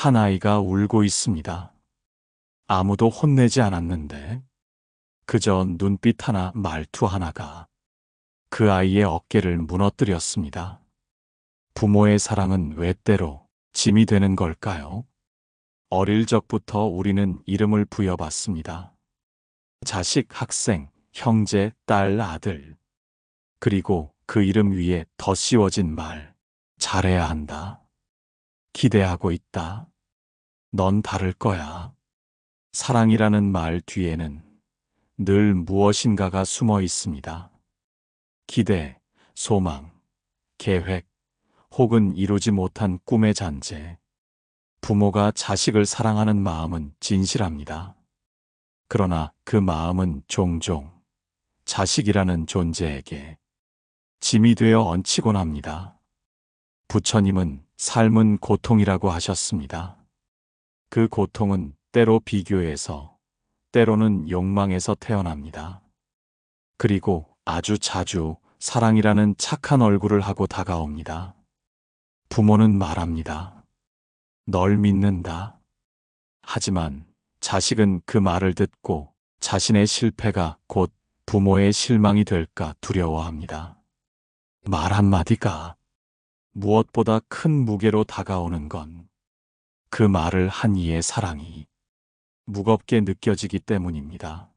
한 아이가 울고 있습니다. 아무도 혼내지 않았는데 그저 눈빛 하나 말투 하나가 그 아이의 어깨를 무너뜨렸습니다. 부모의 사랑은 왜 때로 짐이 되는 걸까요? 어릴 적부터 우리는 이름을 부여받습니다. 자식, 학생, 형제, 딸, 아들. 그리고 그 이름 위에 더 씌워진 말. 잘해야 한다. 기대하고 있다. 넌 다를 거야. 사랑이라는 말 뒤에는 늘 무엇인가가 숨어 있습니다. 기대, 소망, 계획, 혹은 이루지 못한 꿈의 잔재. 부모가 자식을 사랑하는 마음은 진실합니다. 그러나 그 마음은 종종 자식이라는 존재에게 짐이 되어 얹히곤 합니다. 부처님은 삶은 고통이라고 하셨습니다. 그 고통은 때로 비교에서, 때로는 욕망에서 태어납니다. 그리고 아주 자주 사랑이라는 착한 얼굴을 하고 다가옵니다. 부모는 말합니다. 널 믿는다. 하지만 자식은 그 말을 듣고 자신의 실패가 곧 부모의 실망이 될까 두려워합니다. 말 한마디가 무엇보다 큰 무게로 다가오는 건 그 말을 한 이의 사랑이 무겁게 느껴지기 때문입니다.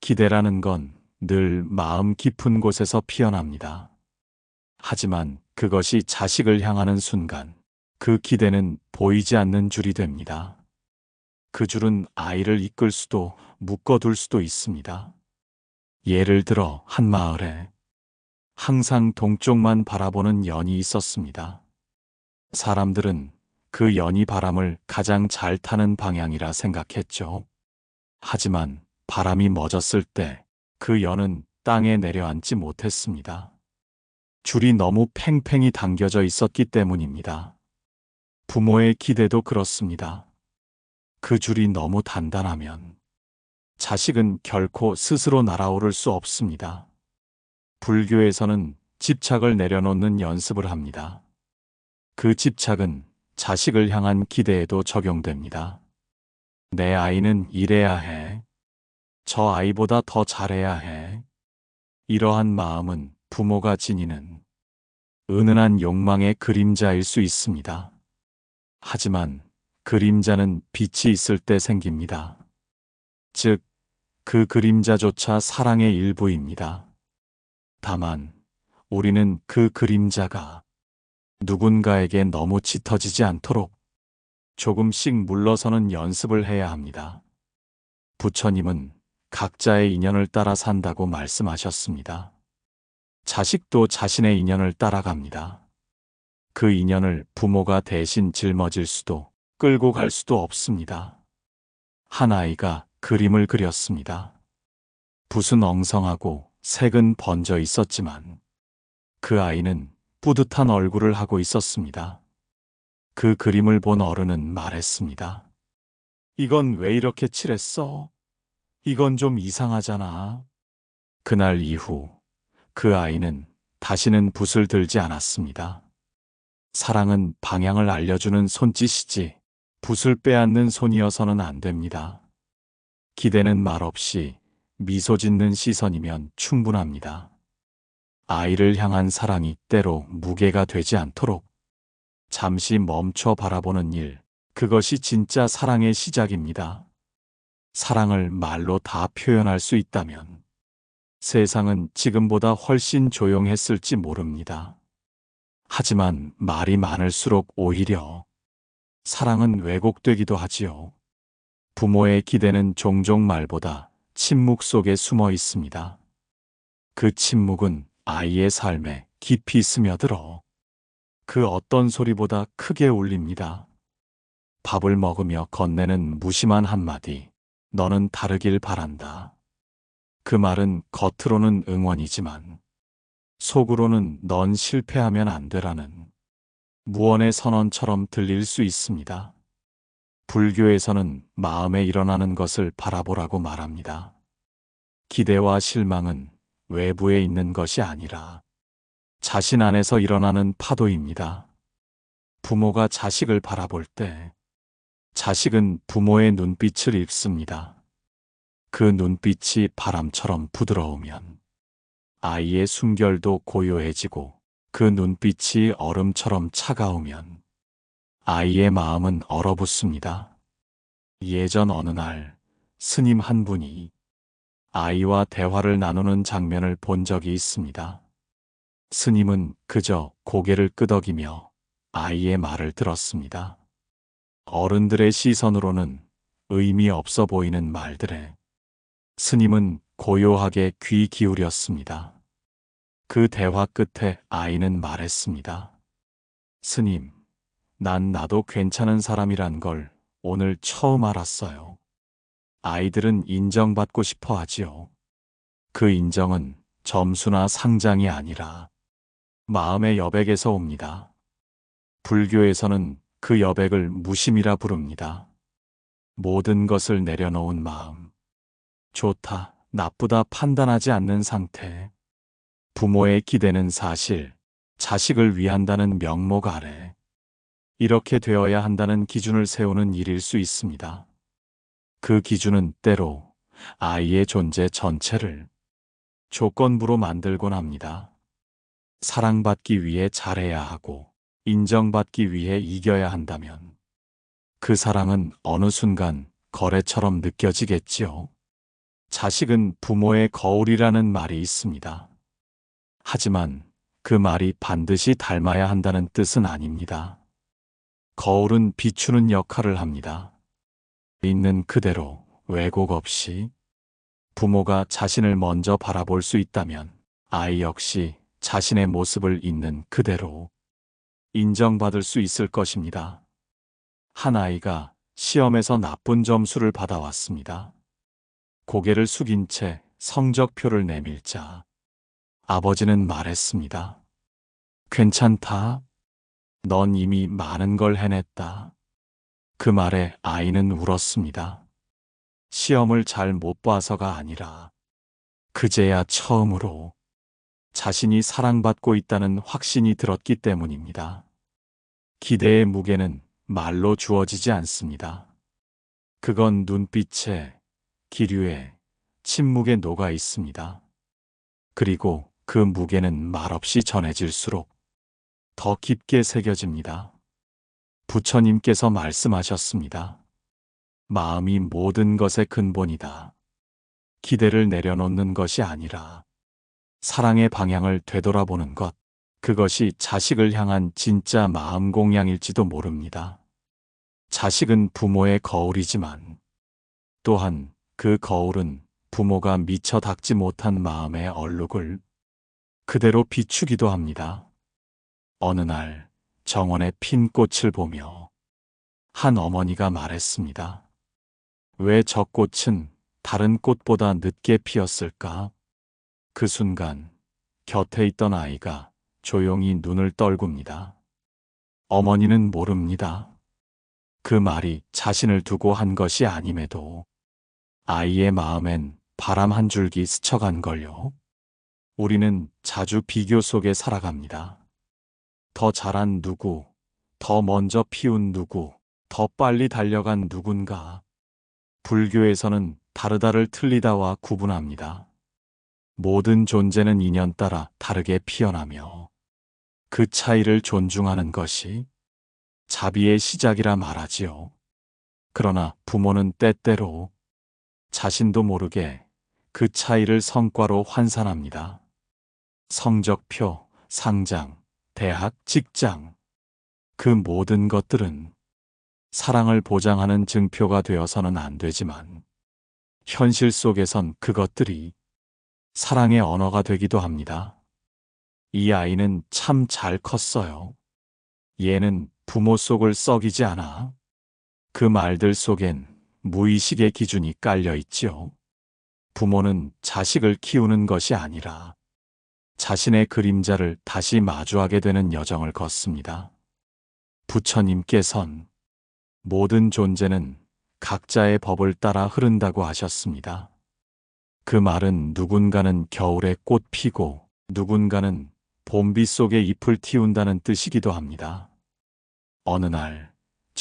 기대라는 건 늘 마음 깊은 곳에서 피어납니다. 하지만 그것이 자식을 향하는 순간 그 기대는 보이지 않는 줄이 됩니다. 그 줄은 아이를 이끌 수도 묶어둘 수도 있습니다. 예를 들어 한 마을에 항상 동쪽만 바라보는 연이 있었습니다. 사람들은 그 연이 바람을 가장 잘 타는 방향이라 생각했죠. 하지만 바람이 멎었을 때 그 연은 땅에 내려앉지 못했습니다. 줄이 너무 팽팽히 당겨져 있었기 때문입니다. 부모의 기대도 그렇습니다. 그 줄이 너무 단단하면 자식은 결코 스스로 날아오를 수 없습니다. 불교에서는 집착을 내려놓는 연습을 합니다. 그 집착은 자식을 향한 기대에도 적용됩니다. 내 아이는 이래야 해. 저 아이보다 더 잘해야 해. 이러한 마음은 부모가 지니는 은은한 욕망의 그림자일 수 있습니다. 하지만 그림자는 빛이 있을 때 생깁니다. 즉, 그 그림자조차 사랑의 일부입니다. 다만, 우리는 그 그림자가 누군가에게 너무 짙어지지 않도록 조금씩 물러서는 연습을 해야 합니다. 부처님은 각자의 인연을 따라 산다고 말씀하셨습니다. 자식도 자신의 인연을 따라갑니다. 그 인연을 부모가 대신 짊어질 수도 끌고 갈 수도 없습니다. 한 아이가 그림을 그렸습니다. 붓은 엉성하고 색은 번져 있었지만 그 아이는 뿌듯한 얼굴을 하고 있었습니다. 그 그림을 본 어른은 말했습니다. 이건 왜 이렇게 칠했어? 이건 좀 이상하잖아. 그날 이후 그 아이는 다시는 붓을 들지 않았습니다. 사랑은 방향을 알려주는 손짓이지 붓을 빼앗는 손이어서는 안 됩니다. 기대는 말없이 미소 짓는 시선이면 충분합니다. 아이를 향한 사랑이 때로 무게가 되지 않도록 잠시 멈춰 바라보는 일, 그것이 진짜 사랑의 시작입니다. 사랑을 말로 다 표현할 수 있다면 세상은 지금보다 훨씬 조용했을지 모릅니다. 하지만 말이 많을수록 오히려 사랑은 왜곡되기도 하지요. 부모의 기대는 종종 말보다 침묵 속에 숨어 있습니다. 그 침묵은 아이의 삶에 깊이 스며들어 그 어떤 소리보다 크게 울립니다. 밥을 먹으며 건네는 무심한 한마디, 너는 다르길 바란다. 그 말은 겉으로는 응원이지만 속으로는 넌 실패하면 안 되라는 무언의 선언처럼 들릴 수 있습니다. 불교에서는 마음에 일어나는 것을 바라보라고 말합니다. 기대와 실망은 외부에 있는 것이 아니라 자신 안에서 일어나는 파도입니다. 부모가 자식을 바라볼 때 자식은 부모의 눈빛을 읽습니다. 그 눈빛이 바람처럼 부드러우면 아이의 숨결도 고요해지고, 그 눈빛이 얼음처럼 차가우면 아이의 마음은 얼어붙습니다. 예전 어느 날 스님 한 분이 아이와 대화를 나누는 장면을 본 적이 있습니다. 스님은 그저 고개를 끄덕이며 아이의 말을 들었습니다. 어른들의 시선으로는 의미 없어 보이는 말들에 스님은 고요하게 귀 기울였습니다. 그 대화 끝에 아이는 말했습니다. 스님, 나도 괜찮은 사람이란 걸 오늘 처음 알았어요. 아이들은 인정받고 싶어 하지요. 그 인정은 점수나 상장이 아니라 마음의 여백에서 옵니다. 불교에서는 그 여백을 무심이라 부릅니다. 모든 것을 내려놓은 마음, 좋다, 나쁘다 판단하지 않는 상태, 부모의 기대는 사실, 자식을 위한다는 명목 아래 이렇게 되어야 한다는 기준을 세우는 일일 수 있습니다. 그 기준은 때로 아이의 존재 전체를 조건부로 만들곤 합니다. 사랑받기 위해 잘해야 하고 인정받기 위해 이겨야 한다면 그 사랑은 어느 순간 거래처럼 느껴지겠지요. 자식은 부모의 거울이라는 말이 있습니다. 하지만 그 말이 반드시 닮아야 한다는 뜻은 아닙니다. 거울은 비추는 역할을 합니다. 있는 그대로 왜곡 없이 부모가 자신을 먼저 바라볼 수 있다면 아이 역시 자신의 모습을 있는 그대로 인정받을 수 있을 것입니다. 한 아이가 시험에서 나쁜 점수를 받아왔습니다. 고개를 숙인 채 성적표를 내밀자 아버지는 말했습니다. 괜찮다. 넌 이미 많은 걸 해냈다. 그 말에 아이는 울었습니다. 시험을 잘 못 봐서가 아니라 그제야 처음으로 자신이 사랑받고 있다는 확신이 들었기 때문입니다. 기대의 무게는 말로 주어지지 않습니다. 그건 눈빛에, 기류에, 침묵에 녹아 있습니다. 그리고 그 무게는 말없이 전해질수록 더 깊게 새겨집니다. 부처님께서 말씀하셨습니다. 마음이 모든 것의 근본이다. 기대를 내려놓는 것이 아니라 사랑의 방향을 되돌아보는 것, 그것이 자식을 향한 진짜 마음 공양일지도 모릅니다. 자식은 부모의 거울이지만 또한 그 거울은 부모가 미처 닦지 못한 마음의 얼룩을 그대로 비추기도 합니다. 어느 날 정원의 핀 꽃을 보며 한 어머니가 말했습니다. 왜 저 꽃은 다른 꽃보다 늦게 피었을까? 그 순간 곁에 있던 아이가 조용히 눈을 떨굽니다. 어머니는 모릅니다. 그 말이 자신을 두고 한 것이 아님에도 아이의 마음엔 바람 한 줄기 스쳐간 걸요. 우리는 자주 비교 속에 살아갑니다. 더 잘한 누구, 더 먼저 피운 누구, 더 빨리 달려간 누군가. 불교에서는 다르다를 틀리다와 구분합니다. 모든 존재는 인연 따라 다르게 피어나며 그 차이를 존중하는 것이 자비의 시작이라 말하지요. 그러나 부모는 때때로 자신도 모르게 그 차이를 성과로 환산합니다. 성적표, 상장, 대학, 직장, 그 모든 것들은 사랑을 보장하는 증표가 되어서는 안 되지만 현실 속에선 그것들이 사랑의 언어가 되기도 합니다. 이 아이는 참 잘 컸어요. 얘는 부모 속을 썩이지 않아. 그 말들 속엔 무의식의 기준이 깔려 있지요. 부모는 자식을 키우는 것이 아니라 자신의 그림자를 다시 마주하게 되는 여정을 걷습니다. 부처님께선 모든 존재는 각자의 법을 따라 흐른다고 하셨습니다. 그 말은 누군가는 겨울에 꽃 피고 누군가는 봄비 속에 잎을 틔운다는 뜻이기도 합니다. 어느 날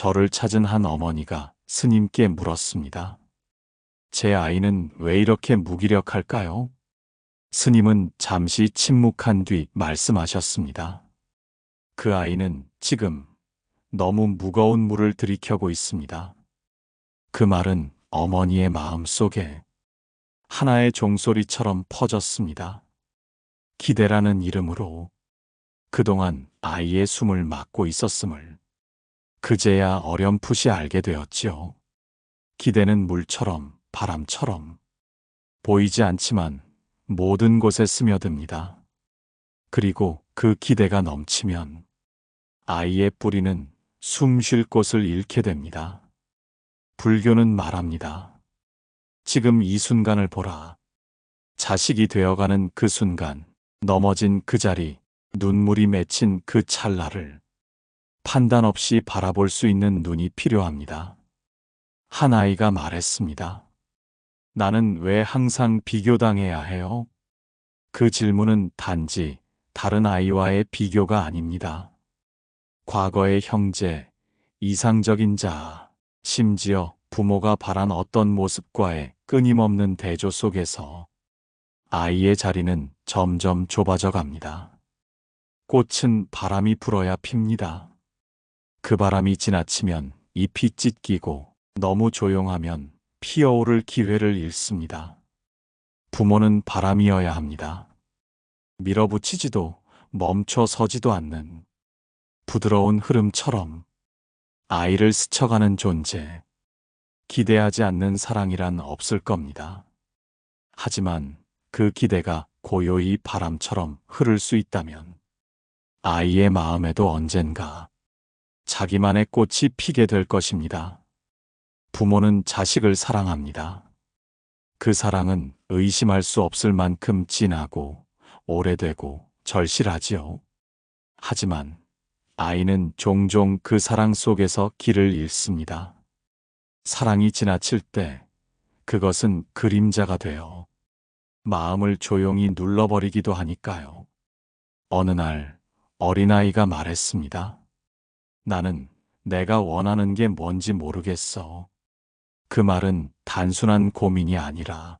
저를 찾은 한 어머니가 스님께 물었습니다. 제 아이는 왜 이렇게 무기력할까요? 스님은 잠시 침묵한 뒤 말씀하셨습니다. 그 아이는 지금 너무 무거운 물을 들이켜고 있습니다. 그 말은 어머니의 마음 속에 하나의 종소리처럼 퍼졌습니다. 기대라는 이름으로 그동안 아이의 숨을 막고 있었음을 그제야 어렴풋이 알게 되었지요. 기대는 물처럼 바람처럼 보이지 않지만 모든 곳에 스며듭니다. 그리고 그 기대가 넘치면 아이의 뿌리는 숨 쉴 곳을 잃게 됩니다. 불교는 말합니다. 지금 이 순간을 보라. 자식이 되어가는 그 순간, 넘어진 그 자리, 눈물이 맺힌 그 찰나를 판단 없이 바라볼 수 있는 눈이 필요합니다. 한 아이가 말했습니다. 나는 왜 항상 비교당해야 해요? 그 질문은 단지 다른 아이와의 비교가 아닙니다. 과거의 형제, 이상적인 자, 심지어 부모가 바란 어떤 모습과의 끊임없는 대조 속에서 아이의 자리는 점점 좁아져 갑니다. 꽃은 바람이 불어야 핍니다. 그 바람이 지나치면 잎이 찢기고 너무 조용하면 피어오를 기회를 잃습니다. 부모는 바람이어야 합니다. 밀어붙이지도 멈춰 서지도 않는 부드러운 흐름처럼 아이를 스쳐가는 존재. 기대하지 않는 사랑이란 없을 겁니다. 하지만 그 기대가 고요히 바람처럼 흐를 수 있다면 아이의 마음에도 언젠가 자기만의 꽃이 피게 될 것입니다. 부모는 자식을 사랑합니다. 그 사랑은 의심할 수 없을 만큼 진하고 오래되고 절실하지요. 하지만 아이는 종종 그 사랑 속에서 길을 잃습니다. 사랑이 지나칠 때 그것은 그림자가 되어 마음을 조용히 눌러버리기도 하니까요. 어느 날 어린아이가 말했습니다. 나는 내가 원하는 게 뭔지 모르겠어. 그 말은 단순한 고민이 아니라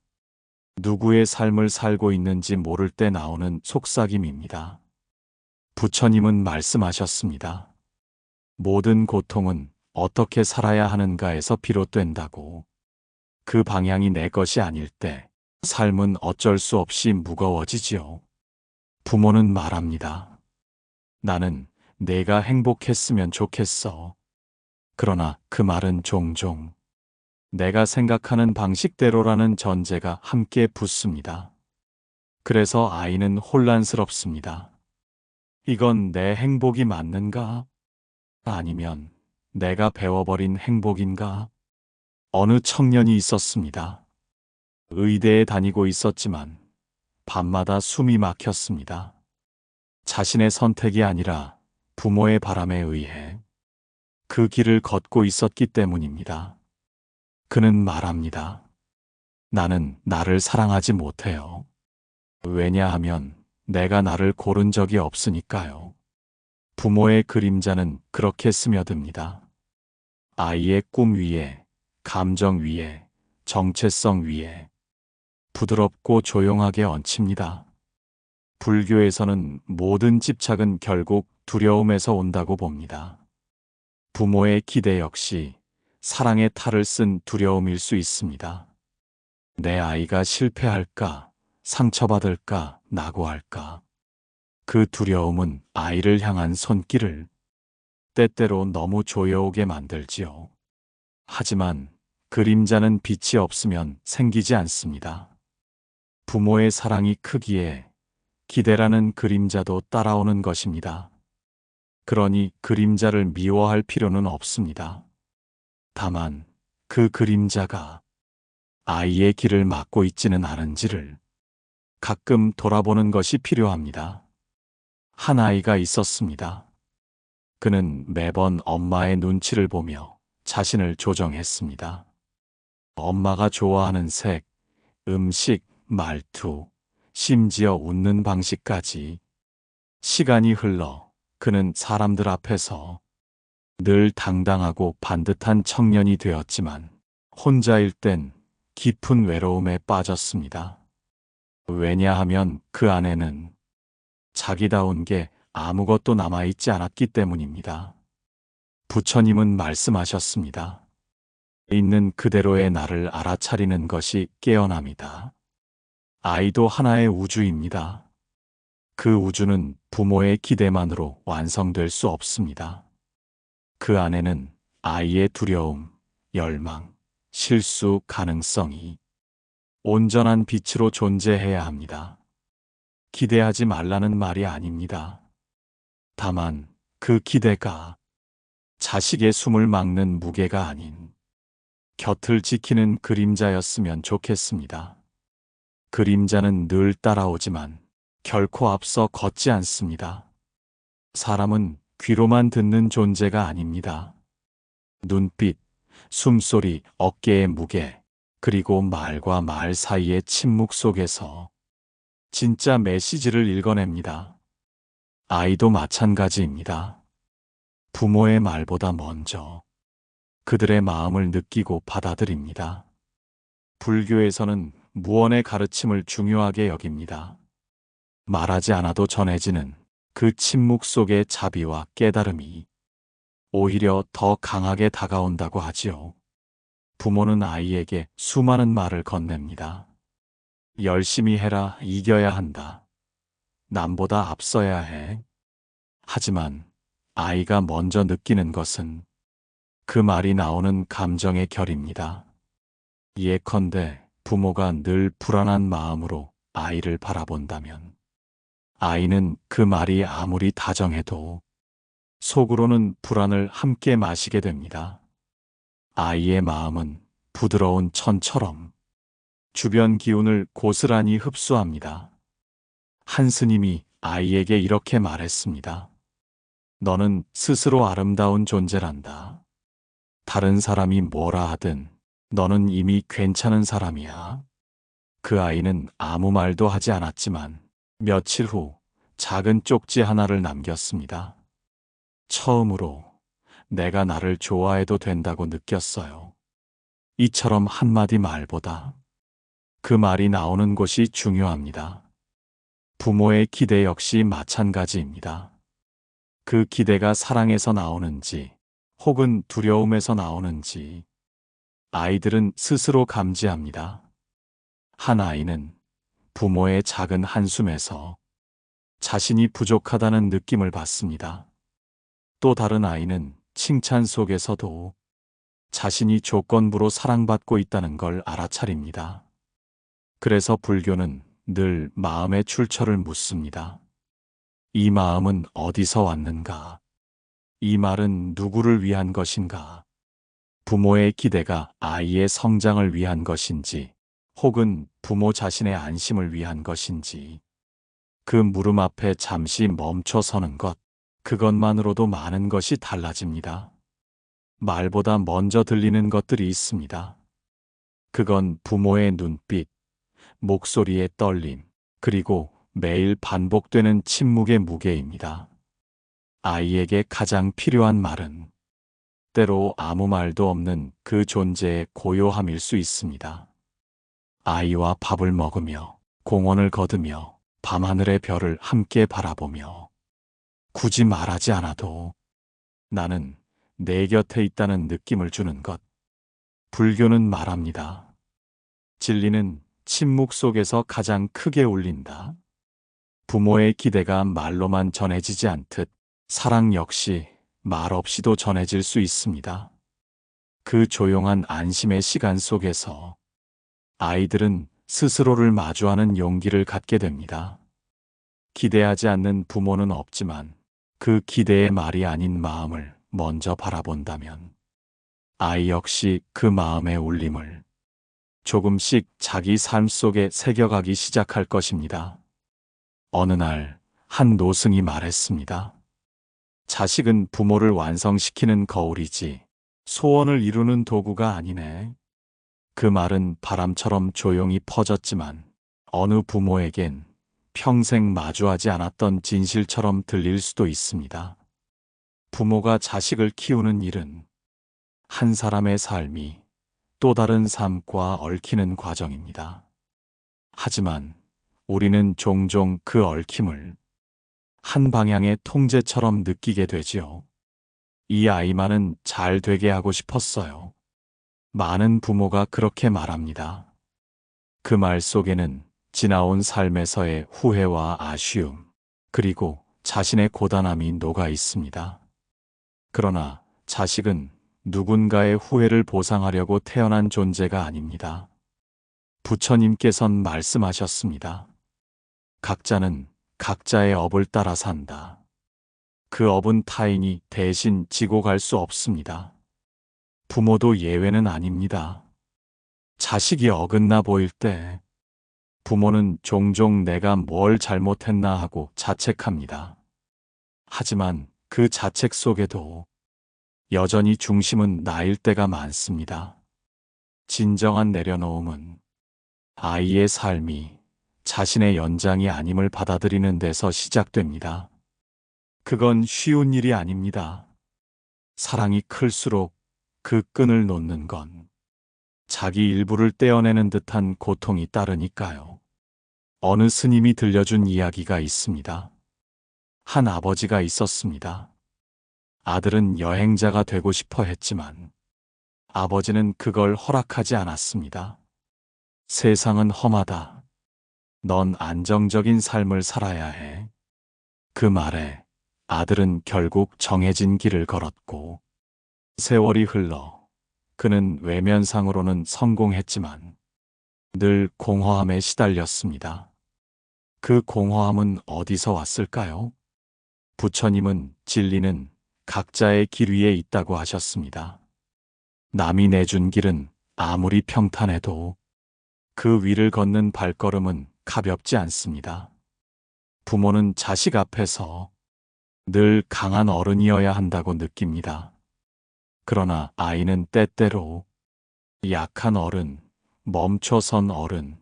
누구의 삶을 살고 있는지 모를 때 나오는 속삭임입니다. 부처님은 말씀하셨습니다. 모든 고통은 어떻게 살아야 하는가에서 비롯된다고. 그 방향이 내 것이 아닐 때 삶은 어쩔 수 없이 무거워지지요. 부모는 말합니다. 나는 내가 행복했으면 좋겠어. 그러나 그 말은 종종 내가 생각하는 방식대로라는 전제가 함께 붙습니다. 그래서 아이는 혼란스럽습니다. 이건 내 행복이 맞는가? 아니면 내가 배워버린 행복인가? 어느 청년이 있었습니다. 의대에 다니고 있었지만 밤마다 숨이 막혔습니다. 자신의 선택이 아니라 부모의 바람에 의해 그 길을 걷고 있었기 때문입니다. 그는 말합니다. 나는 나를 사랑하지 못해요. 왜냐하면 내가 나를 고른 적이 없으니까요. 부모의 그림자는 그렇게 스며듭니다. 아이의 꿈 위에, 감정 위에, 정체성 위에 부드럽고 조용하게 얹힙니다. 불교에서는 모든 집착은 결국 두려움에서 온다고 봅니다. 부모의 기대 역시 사랑의 탈을 쓴 두려움일 수 있습니다. 내 아이가 실패할까, 상처받을까, 낙오할까. 그 두려움은 아이를 향한 손길을 때때로 너무 조여오게 만들지요. 하지만 그림자는 빛이 없으면 생기지 않습니다. 부모의 사랑이 크기에 기대라는 그림자도 따라오는 것입니다. 그러니 그림자를 미워할 필요는 없습니다. 다만 그 그림자가 아이의 길을 막고 있지는 않은지를 가끔 돌아보는 것이 필요합니다. 한 아이가 있었습니다. 그는 매번 엄마의 눈치를 보며 자신을 조정했습니다. 엄마가 좋아하는 색, 음식, 말투, 심지어 웃는 방식까지. 시간이 흘러 그는 사람들 앞에서 늘 당당하고 반듯한 청년이 되었지만 혼자일 땐 깊은 외로움에 빠졌습니다. 왜냐하면 그 안에는 자기다운 게 아무것도 남아있지 않았기 때문입니다. 부처님은 말씀하셨습니다. 있는 그대로의 나를 알아차리는 것이 깨어남이다. 아이도 하나의 우주입니다. 그 우주는 부모의 기대만으로 완성될 수 없습니다. 그 안에는 아이의 두려움, 열망, 실수 가능성이 온전한 빛으로 존재해야 합니다. 기대하지 말라는 말이 아닙니다. 다만 그 기대가 자식의 숨을 막는 무게가 아닌 곁을 지키는 그림자였으면 좋겠습니다. 그림자는 늘 따라오지만 결코 앞서 걷지 않습니다. 사람은 귀로만 듣는 존재가 아닙니다. 눈빛, 숨소리, 어깨의 무게, 그리고 말과 말 사이의 침묵 속에서 진짜 메시지를 읽어냅니다. 아이도 마찬가지입니다. 부모의 말보다 먼저 그들의 마음을 느끼고 받아들입니다. 불교에서는 무언의 가르침을 중요하게 여깁니다. 말하지 않아도 전해지는 그 침묵 속의 자비와 깨달음이 오히려 더 강하게 다가온다고 하지요. 부모는 아이에게 수많은 말을 건넵니다. 열심히 해라, 이겨야 한다. 남보다 앞서야 해. 하지만 아이가 먼저 느끼는 것은 그 말이 나오는 감정의 결입니다. 예컨대 부모가 늘 불안한 마음으로 아이를 바라본다면 아이는 그 말이 아무리 다정해도 속으로는 불안을 함께 마시게 됩니다. 아이의 마음은 부드러운 천처럼 주변 기운을 고스란히 흡수합니다. 한 스님이 아이에게 이렇게 말했습니다. 너는 스스로 아름다운 존재란다. 다른 사람이 뭐라 하든 너는 이미 괜찮은 사람이야. 그 아이는 아무 말도 하지 않았지만 며칠 후 작은 쪽지 하나를 남겼습니다. 처음으로 내가 나를 좋아해도 된다고 느꼈어요. 이처럼 한마디 말보다 그 말이 나오는 곳이 중요합니다. 부모의 기대 역시 마찬가지입니다. 그 기대가 사랑에서 나오는지 혹은 두려움에서 나오는지 아이들은 스스로 감지합니다. 한 아이는 부모의 작은 한숨에서 자신이 부족하다는 느낌을 받습니다. 또 다른 아이는 칭찬 속에서도 자신이 조건부로 사랑받고 있다는 걸 알아차립니다. 그래서 불교는 늘 마음의 출처를 묻습니다. 이 마음은 어디서 왔는가? 이 말은 누구를 위한 것인가? 부모의 기대가 아이의 성장을 위한 것인지 혹은 부모 자신의 안심을 위한 것인지 그 물음 앞에 잠시 멈춰 서는 것, 그것만으로도 많은 것이 달라집니다. 말보다 먼저 들리는 것들이 있습니다. 그건 부모의 눈빛, 목소리의 떨림, 그리고 매일 반복되는 침묵의 무게입니다. 아이에게 가장 필요한 말은 때로 아무 말도 없는 그 존재의 고요함일 수 있습니다. 아이와 밥을 먹으며 공원을 걸으며 밤하늘의 별을 함께 바라보며 굳이 말하지 않아도 나는 내 곁에 있다는 느낌을 주는 것. 불교는 말합니다. 진리는 침묵 속에서 가장 크게 울린다. 부모의 기대가 말로만 전해지지 않듯 사랑 역시 말 없이도 전해질 수 있습니다. 그 조용한 안심의 시간 속에서 아이들은 스스로를 마주하는 용기를 갖게 됩니다. 기대하지 않는 부모는 없지만 그 기대의 말이 아닌 마음을 먼저 바라본다면 아이 역시 그 마음의 울림을 조금씩 자기 삶 속에 새겨가기 시작할 것입니다. 어느 날 한 노승이 말했습니다. 자식은 부모를 완성시키는 거울이지 소원을 이루는 도구가 아니네. 그 말은 바람처럼 조용히 퍼졌지만 어느 부모에겐 평생 마주하지 않았던 진실처럼 들릴 수도 있습니다. 부모가 자식을 키우는 일은 한 사람의 삶이 또 다른 삶과 얽히는 과정입니다. 하지만 우리는 종종 그 얽힘을 한 방향의 통제처럼 느끼게 되지요. 이 아이만은 잘 되게 하고 싶었어요. 많은 부모가 그렇게 말합니다. 그 말 속에는 지나온 삶에서의 후회와 아쉬움, 그리고 자신의 고단함이 녹아 있습니다. 그러나 자식은 누군가의 후회를 보상하려고 태어난 존재가 아닙니다. 부처님께선 말씀하셨습니다. 각자는 각자의 업을 따라 산다. 그 업은 타인이 대신 지고 갈 수 없습니다. 부모도 예외는 아닙니다. 자식이 어긋나 보일 때 부모는 종종 내가 뭘 잘못했나 하고 자책합니다. 하지만 그 자책 속에도 여전히 중심은 나일 때가 많습니다. 진정한 내려놓음은 아이의 삶이 자신의 연장이 아님을 받아들이는 데서 시작됩니다. 그건 쉬운 일이 아닙니다. 사랑이 클수록 그 끈을 놓는 건 자기 일부를 떼어내는 듯한 고통이 따르니까요. 어느 스님이 들려준 이야기가 있습니다. 한 아버지가 있었습니다. 아들은 여행자가 되고 싶어 했지만 아버지는 그걸 허락하지 않았습니다. 세상은 험하다. 넌 안정적인 삶을 살아야 해. 그 말에 아들은 결국 정해진 길을 걸었고 세월이 흘러 그는 외면상으로는 성공했지만 늘 공허함에 시달렸습니다. 그 공허함은 어디서 왔을까요? 부처님은 진리는 각자의 길 위에 있다고 하셨습니다. 남이 내준 길은 아무리 평탄해도 그 위를 걷는 발걸음은 가볍지 않습니다. 부모는 자식 앞에서 늘 강한 어른이어야 한다고 느낍니다. 그러나 아이는 때때로 약한 어른, 멈춰선 어른,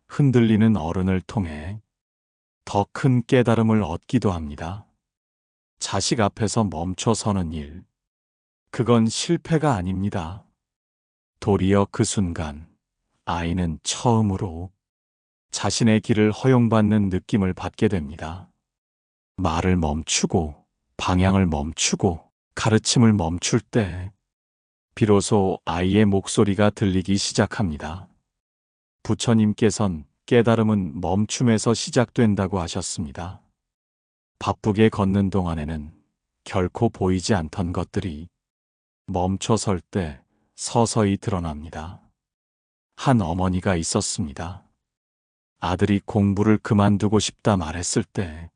흔들리는 어른을 통해 더 큰 깨달음을 얻기도 합니다. 자식 앞에서 멈춰서는 일, 그건 실패가 아닙니다. 도리어 그 순간 아이는 처음으로 자신의 길을 허용받는 느낌을 받게 됩니다. 말을 멈추고 방향을 멈추고 가르침을 멈출 때 비로소 아이의 목소리가 들리기 시작합니다. 부처님께선 깨달음은 멈춤에서 시작된다고 하셨습니다. 바쁘게 걷는 동안에는 결코 보이지 않던 것들이 멈춰 설 때 서서히 드러납니다. 한 어머니가 있었습니다. 아들이 공부를 그만두고 싶다 말했을 때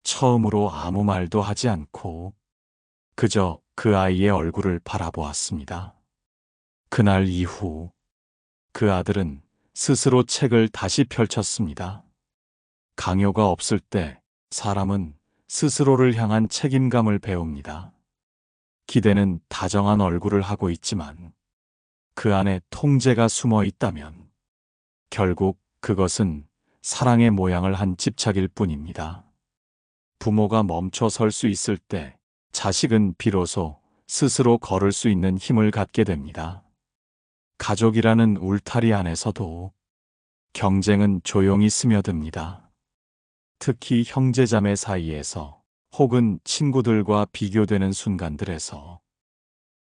처음으로 아무 말도 하지 않고 그저 그 아이의 얼굴을 바라보았습니다. 그날 이후 그 아들은 스스로 책을 다시 펼쳤습니다. 강요가 없을 때 사람은 스스로를 향한 책임감을 배웁니다. 기대는 다정한 얼굴을 하고 있지만 그 안에 통제가 숨어 있다면 결국 그것은 사랑의 모양을 한 집착일 뿐입니다. 부모가 멈춰 설 수 있을 때 자식은 비로소 스스로 걸을 수 있는 힘을 갖게 됩니다. 가족이라는 울타리 안에서도 경쟁은 조용히 스며듭니다. 특히 형제자매 사이에서 혹은 친구들과 비교되는 순간들에서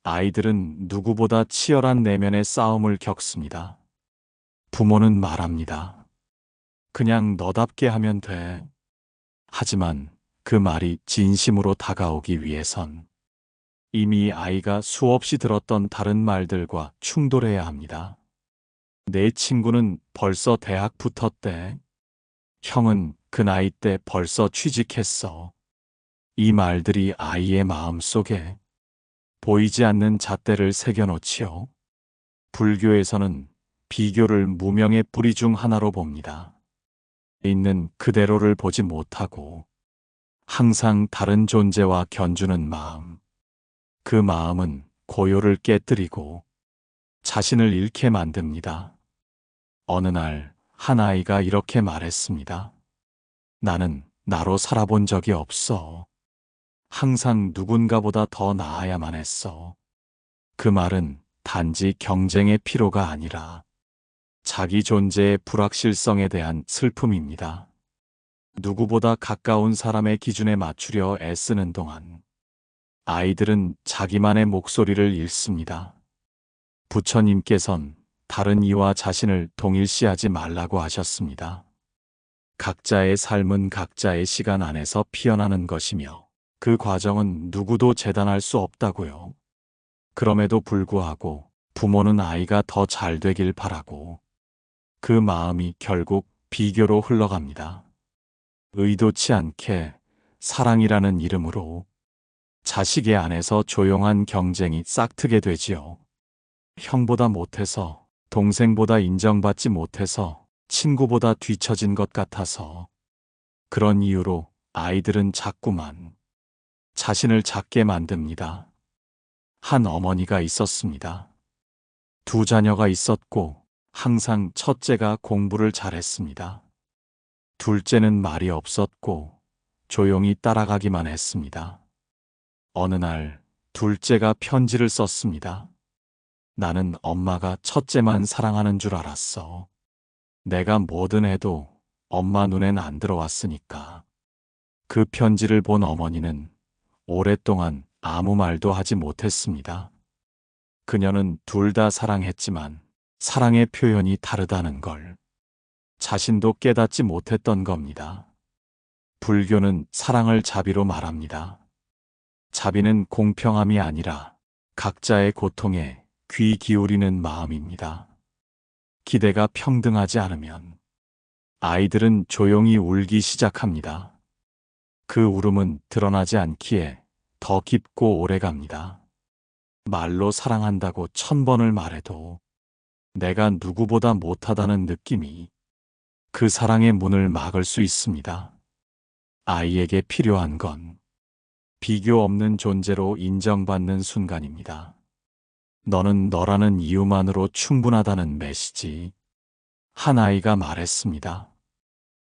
아이들은 누구보다 치열한 내면의 싸움을 겪습니다. 부모는 말합니다. 그냥 너답게 하면 돼. 하지만 그 말이 진심으로 다가오기 위해선 이미 아이가 수없이 들었던 다른 말들과 충돌해야 합니다. 내 친구는 벌써 대학 붙었대. 형은 그 나이 때 벌써 취직했어. 이 말들이 아이의 마음 속에 보이지 않는 잣대를 새겨놓지요. 불교에서는 비교를 무명의 뿌리 중 하나로 봅니다. 있는 그대로를 보지 못하고 항상 다른 존재와 견주는 마음. 그 마음은 고요를 깨뜨리고 자신을 잃게 만듭니다. 어느 날 한 아이가 이렇게 말했습니다. 나는 나로 살아본 적이 없어. 항상 누군가보다 더 나아야만 했어. 그 말은 단지 경쟁의 피로가 아니라 자기 존재의 불확실성에 대한 슬픔입니다. 누구보다 가까운 사람의 기준에 맞추려 애쓰는 동안 아이들은 자기만의 목소리를 잃습니다. 부처님께선 다른 이와 자신을 동일시하지 말라고 하셨습니다. 각자의 삶은 각자의 시간 안에서 피어나는 것이며 그 과정은 누구도 재단할 수 없다고요. 그럼에도 불구하고 부모는 아이가 더 잘 되길 바라고 그 마음이 결국 비교로 흘러갑니다. 의도치 않게 사랑이라는 이름으로 자식의 안에서 조용한 경쟁이 싹트게 되지요. 형보다 못해서, 동생보다 인정받지 못해서, 친구보다 뒤처진 것 같아서 그런 이유로 아이들은 자꾸만 자신을 작게 만듭니다. 한 어머니가 있었습니다. 두 자녀가 있었고 항상 첫째가 공부를 잘했습니다. 둘째는 말이 없었고 조용히 따라가기만 했습니다. 어느 날 둘째가 편지를 썼습니다. 나는 엄마가 첫째만 사랑하는 줄 알았어. 내가 뭐든 해도 엄마 눈엔 안 들어왔으니까. 그 편지를 본 어머니는 오랫동안 아무 말도 하지 못했습니다. 그녀는 둘 다 사랑했지만 사랑의 표현이 다르다는 걸 자신도 깨닫지 못했던 겁니다. 불교는 사랑을 자비로 말합니다. 자비는 공평함이 아니라 각자의 고통에 귀 기울이는 마음입니다. 기대가 평등하지 않으면 아이들은 조용히 울기 시작합니다. 그 울음은 드러나지 않기에 더 깊고 오래 갑니다. 말로 사랑한다고 1000번을 말해도 내가 누구보다 못하다는 느낌이 그 사랑의 문을 막을 수 있습니다. 아이에게 필요한 건 비교 없는 존재로 인정받는 순간입니다. 너는 너라는 이유만으로 충분하다는 메시지. 한 아이가 말했습니다.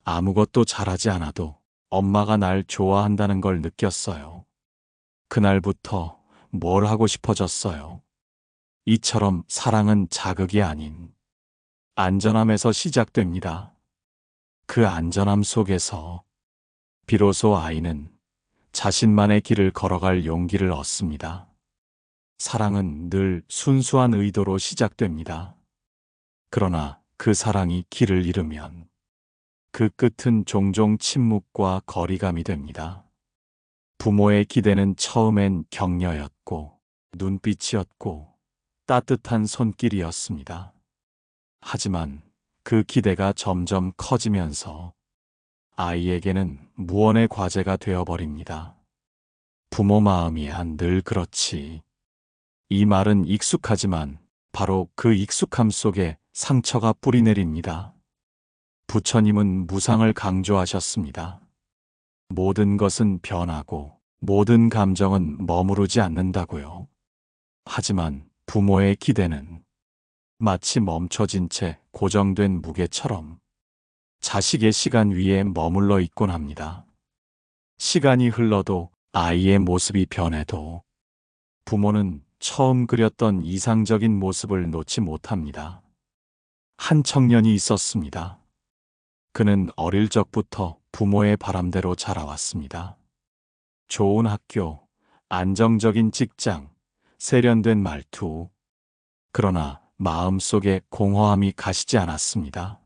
아무것도 잘하지 않아도 엄마가 날 좋아한다는 걸 느꼈어요. 그날부터 뭘 하고 싶어졌어요. 이처럼 사랑은 자극이 아닌 안전함에서 시작됩니다. 그 안전함 속에서 비로소 아이는 자신만의 길을 걸어갈 용기를 얻습니다. 사랑은 늘 순수한 의도로 시작됩니다. 그러나 그 사랑이 길을 잃으면 그 끝은 종종 침묵과 거리감이 됩니다. 부모의 기대는 처음엔 격려였고 눈빛이었고 따뜻한 손길이었습니다. 하지만 그 기대가 점점 커지면서 아이에게는 무언의 과제가 되어버립니다. 부모 마음이야 늘 그렇지. 이 말은 익숙하지만 바로 그 익숙함 속에 상처가 뿌리내립니다. 부처님은 무상을 강조하셨습니다. 모든 것은 변하고 모든 감정은 머무르지 않는다고요. 하지만 부모의 기대는 마치 멈춰진 채 고정된 무게처럼 자식의 시간 위에 머물러 있곤 합니다. 시간이 흘러도 아이의 모습이 변해도 부모는 처음 그렸던 이상적인 모습을 놓지 못합니다. 한 청년이 있었습니다. 그는 어릴 적부터 부모의 바람대로 자라왔습니다. 좋은 학교, 안정적인 직장, 세련된 말투. 그러나 마음속에 공허함이 가시지 않았습니다.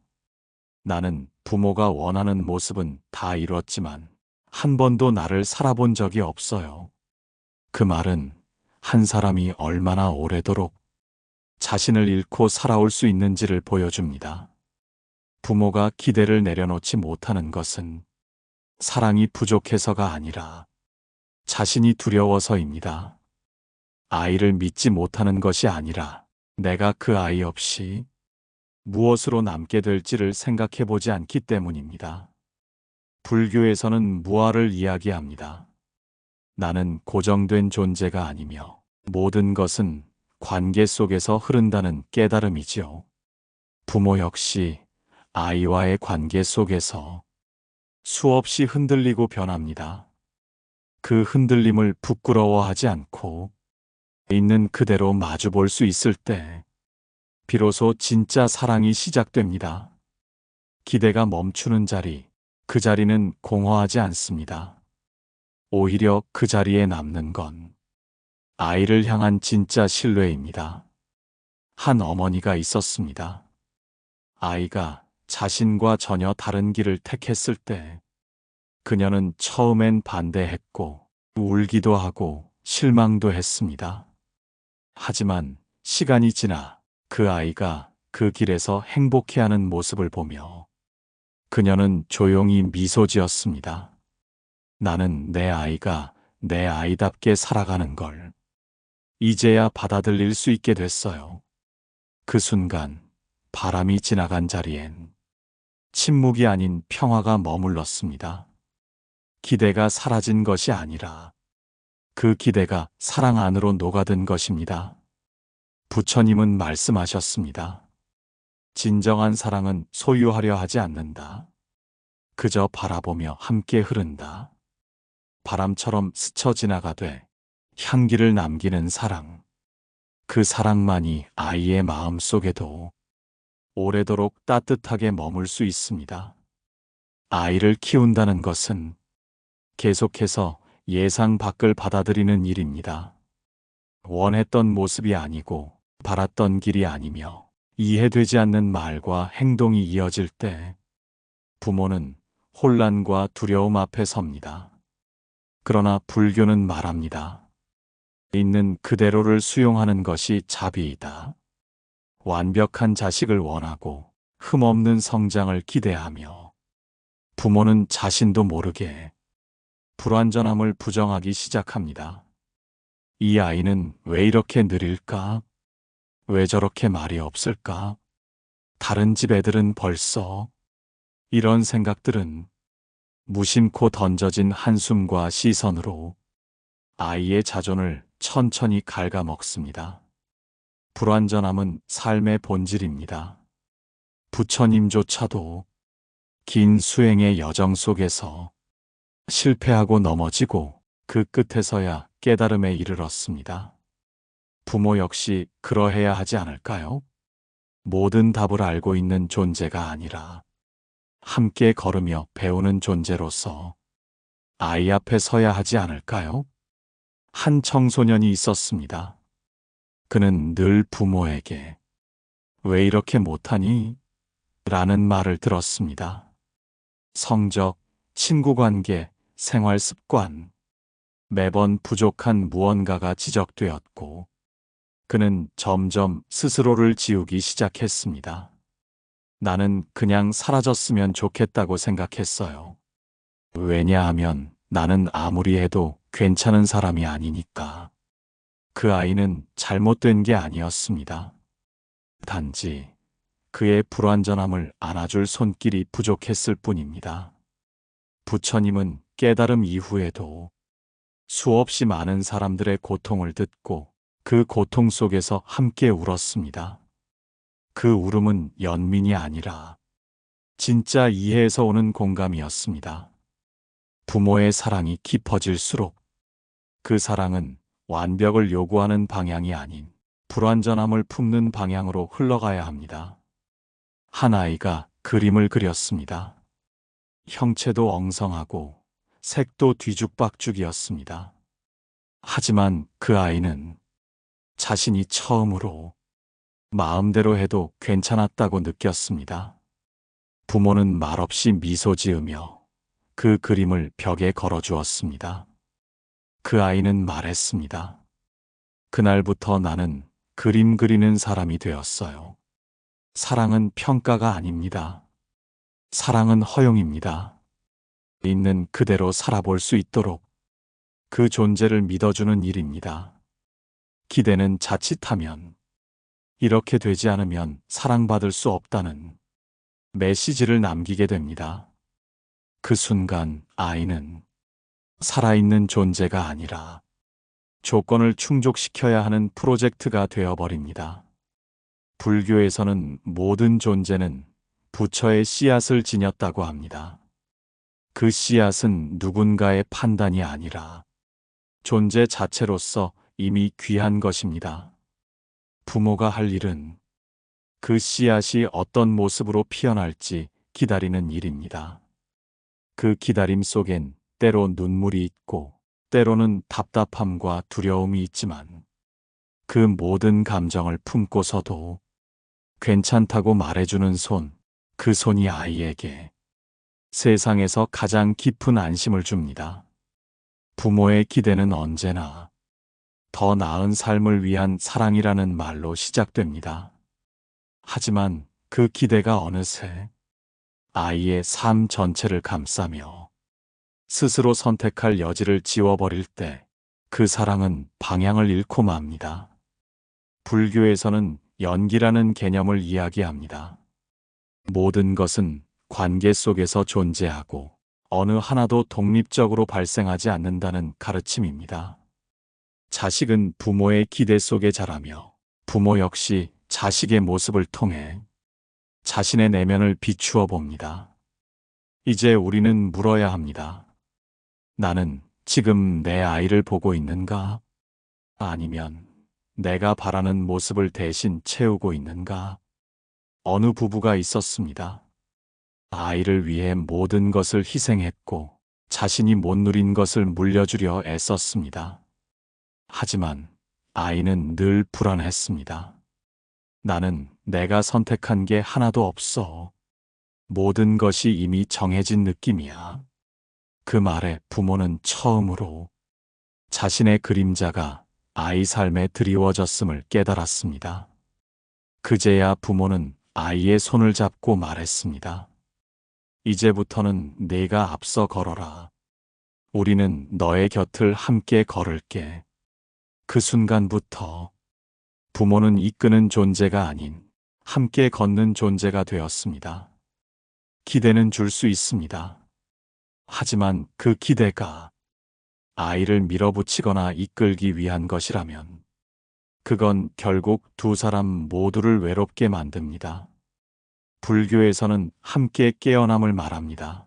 나는 부모가 원하는 모습은 다 이뤘지만 한 번도 나를 살아본 적이 없어요. 그 말은 한 사람이 얼마나 오래도록 자신을 잃고 살아올 수 있는지를 보여줍니다. 부모가 기대를 내려놓지 못하는 것은 사랑이 부족해서가 아니라 자신이 두려워서입니다. 아이를 믿지 못하는 것이 아니라 내가 그 아이 없이 무엇으로 남게 될지를 생각해 보지 않기 때문입니다. 불교에서는 무아를 이야기합니다. 나는 고정된 존재가 아니며 모든 것은 관계 속에서 흐른다는 깨달음이지요. 부모 역시 아이와의 관계 속에서 수없이 흔들리고 변합니다. 그 흔들림을 부끄러워하지 않고 있는 그대로 마주 볼 수 있을 때 비로소 진짜 사랑이 시작됩니다. 기대가 멈추는 자리, 그 자리는 공허하지 않습니다. 오히려 그 자리에 남는 건 아이를 향한 진짜 신뢰입니다. 한 어머니가 있었습니다. 아이가 자신과 전혀 다른 길을 택했을 때 그녀는 처음엔 반대했고 울기도 하고 실망도 했습니다. 하지만 시간이 지나 그 아이가 그 길에서 행복해하는 모습을 보며 그녀는 조용히 미소 지었습니다. 나는 내 아이가 내 아이답게 살아가는 걸 이제야 받아들일 수 있게 됐어요. 그 순간 바람이 지나간 자리엔 침묵이 아닌 평화가 머물렀습니다. 기대가 사라진 것이 아니라 그 기대가 사랑 안으로 녹아든 것입니다. 부처님은 말씀하셨습니다. 진정한 사랑은 소유하려 하지 않는다. 그저 바라보며 함께 흐른다. 바람처럼 스쳐 지나가되 향기를 남기는 사랑. 그 사랑만이 아이의 마음 속에도 오래도록 따뜻하게 머물 수 있습니다. 아이를 키운다는 것은 계속해서 예상 밖을 받아들이는 일입니다. 원했던 모습이 아니고 바랐던 길이 아니며 이해되지 않는 말과 행동이 이어질 때 부모는 혼란과 두려움 앞에 섭니다. 그러나 불교는 말합니다. 있는 그대로를 수용하는 것이 자비이다. 완벽한 자식을 원하고 흠없는 성장을 기대하며 부모는 자신도 모르게 불완전함을 부정하기 시작합니다. 이 아이는 왜 이렇게 느릴까? 왜 저렇게 말이 없을까? 다른 집 애들은 벌써 이런 생각들은 무심코 던져진 한숨과 시선으로 아이의 자존을 천천히 갉아먹습니다. 불완전함은 삶의 본질입니다. 부처님조차도 긴 수행의 여정 속에서 실패하고 넘어지고 그 끝에서야 깨달음에 이르렀습니다. 부모 역시 그러해야 하지 않을까요? 모든 답을 알고 있는 존재가 아니라 함께 걸으며 배우는 존재로서 아이 앞에 서야 하지 않을까요? 한 청소년이 있었습니다. 그는 늘 부모에게 왜 이렇게 못하니? 라는 말을 들었습니다. 성적, 친구관계, 생활 습관, 매번 부족한 무언가가 지적되었고 그는 점점 스스로를 지우기 시작했습니다. 나는 그냥 사라졌으면 좋겠다고 생각했어요. 왜냐하면 나는 아무리 해도 괜찮은 사람이 아니니까. 그 아이는 잘못된 게 아니었습니다. 단지 그의 불완전함을 안아줄 손길이 부족했을 뿐입니다. 부처님은 깨달음 이후에도 수없이 많은 사람들의 고통을 듣고 그 고통 속에서 함께 울었습니다. 그 울음은 연민이 아니라 진짜 이해에서 오는 공감이었습니다. 부모의 사랑이 깊어질수록 그 사랑은 완벽을 요구하는 방향이 아닌 불완전함을 품는 방향으로 흘러가야 합니다. 한 아이가 그림을 그렸습니다. 형체도 엉성하고 색도 뒤죽박죽이었습니다. 하지만 그 아이는 자신이 처음으로 마음대로 해도 괜찮았다고 느꼈습니다. 부모는 말없이 미소 지으며 그 그림을 벽에 걸어주었습니다. 그 아이는 말했습니다. 그날부터 나는 그림 그리는 사람이 되었어요. 사랑은 평가가 아닙니다. 사랑은 허용입니다. 있는 그대로 살아볼 수 있도록 그 존재를 믿어주는 일입니다. 기대는 자칫하면 이렇게 되지 않으면 사랑받을 수 없다는 메시지를 남기게 됩니다. 그 순간 아이는 살아있는 존재가 아니라 조건을 충족시켜야 하는 프로젝트가 되어버립니다. 불교에서는 모든 존재는 부처의 씨앗을 지녔다고 합니다. 그 씨앗은 누군가의 판단이 아니라 존재 자체로서 이미 귀한 것입니다. 부모가 할 일은 그 씨앗이 어떤 모습으로 피어날지 기다리는 일입니다. 그 기다림 속엔 때로 눈물이 있고 때로는 답답함과 두려움이 있지만 그 모든 감정을 품고서도 괜찮다고 말해주는 손, 그 손이 아이에게 세상에서 가장 깊은 안심을 줍니다. 부모의 기대는 언제나 더 나은 삶을 위한 사랑이라는 말로 시작됩니다. 하지만 그 기대가 어느새 아이의 삶 전체를 감싸며 스스로 선택할 여지를 지워버릴 때 그 사랑은 방향을 잃고 맙니다. 불교에서는 연기라는 개념을 이야기합니다. 모든 것은 관계 속에서 존재하고 어느 하나도 독립적으로 발생하지 않는다는 가르침입니다. 자식은 부모의 기대 속에 자라며 부모 역시 자식의 모습을 통해 자신의 내면을 비추어 봅니다. 이제 우리는 물어야 합니다. 나는 지금 내 아이를 보고 있는가? 아니면 내가 바라는 모습을 대신 채우고 있는가? 어느 부부가 있었습니다. 아이를 위해 모든 것을 희생했고 자신이 못 누린 것을 물려주려 애썼습니다. 하지만 아이는 늘 불안했습니다. 나는 내가 선택한 게 하나도 없어. 모든 것이 이미 정해진 느낌이야. 그 말에 부모는 처음으로 자신의 그림자가 아이 삶에 드리워졌음을 깨달았습니다. 그제야 부모는 아이의 손을 잡고 말했습니다. 이제부터는 네가 앞서 걸어라. 우리는 너의 곁을 함께 걸을게. 그 순간부터 부모는 이끄는 존재가 아닌 함께 걷는 존재가 되었습니다. 기대는 줄 수 있습니다. 하지만 그 기대가 아이를 밀어붙이거나 이끌기 위한 것이라면 그건 결국 두 사람 모두를 외롭게 만듭니다. 불교에서는 함께 깨어남을 말합니다.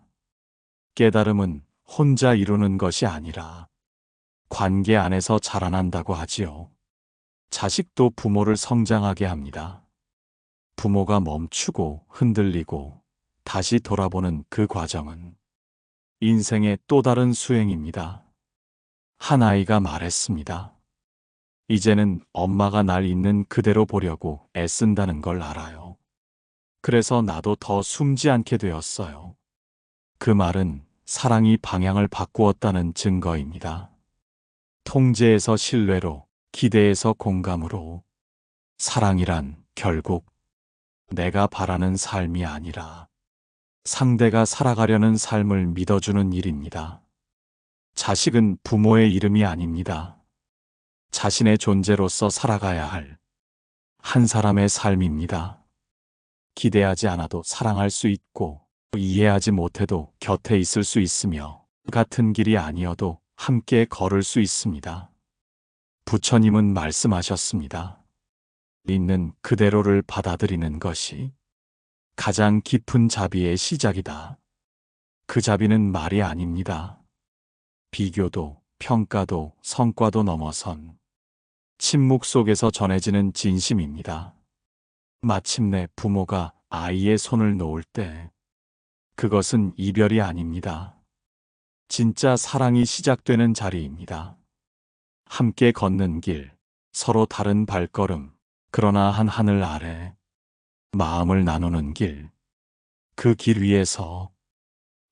깨달음은 혼자 이루는 것이 아니라 관계 안에서 자라난다고 하지요. 자식도 부모를 성장하게 합니다. 부모가 멈추고 흔들리고 다시 돌아보는 그 과정은 인생의 또 다른 수행입니다. 한 아이가 말했습니다. 이제는 엄마가 날 있는 그대로 보려고 애쓴다는 걸 알아요. 그래서 나도 더 숨지 않게 되었어요. 그 말은 사랑이 방향을 바꾸었다는 증거입니다. 통제에서 신뢰로, 기대에서 공감으로 사랑이란 결국 내가 바라는 삶이 아니라 상대가 살아가려는 삶을 믿어주는 일입니다. 자식은 부모의 이름이 아닙니다. 자신의 존재로서 살아가야 할 한 사람의 삶입니다. 기대하지 않아도 사랑할 수 있고 이해하지 못해도 곁에 있을 수 있으며 같은 길이 아니어도 함께 걸을 수 있습니다. 부처님은 말씀하셨습니다. 있는 그대로를 받아들이는 것이 가장 깊은 자비의 시작이다. 그 자비는 말이 아닙니다. 비교도 평가도 성과도 넘어선 침묵 속에서 전해지는 진심입니다. 마침내 부모가 아이의 손을 놓을 때 그것은 이별이 아닙니다. 진짜 사랑이 시작되는 자리입니다. 함께 걷는 길, 서로 다른 발걸음, 그러나 한 하늘 아래 마음을 나누는 길, 그 길 위에서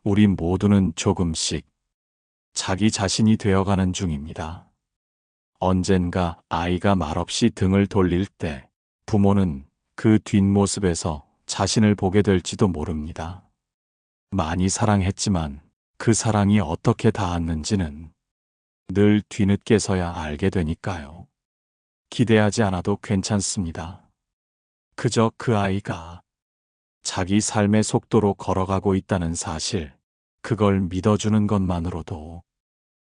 우리 모두는 조금씩 자기 자신이 되어가는 중입니다. 언젠가 아이가 말없이 등을 돌릴 때 부모는 그 뒷모습에서 자신을 보게 될지도 모릅니다. 많이 사랑했지만 그 사랑이 어떻게 닿았는지는 늘 뒤늦게서야 알게 되니까요. 기대하지 않아도 괜찮습니다. 그저 그 아이가 자기 삶의 속도로 걸어가고 있다는 사실, 그걸 믿어주는 것만으로도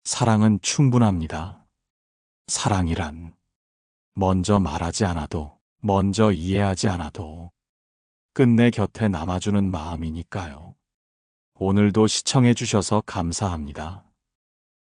사랑은 충분합니다. 사랑이란 먼저 말하지 않아도, 먼저 이해하지 않아도 끝내 곁에 남아주는 마음이니까요. 오늘도 시청해 주셔서 감사합니다.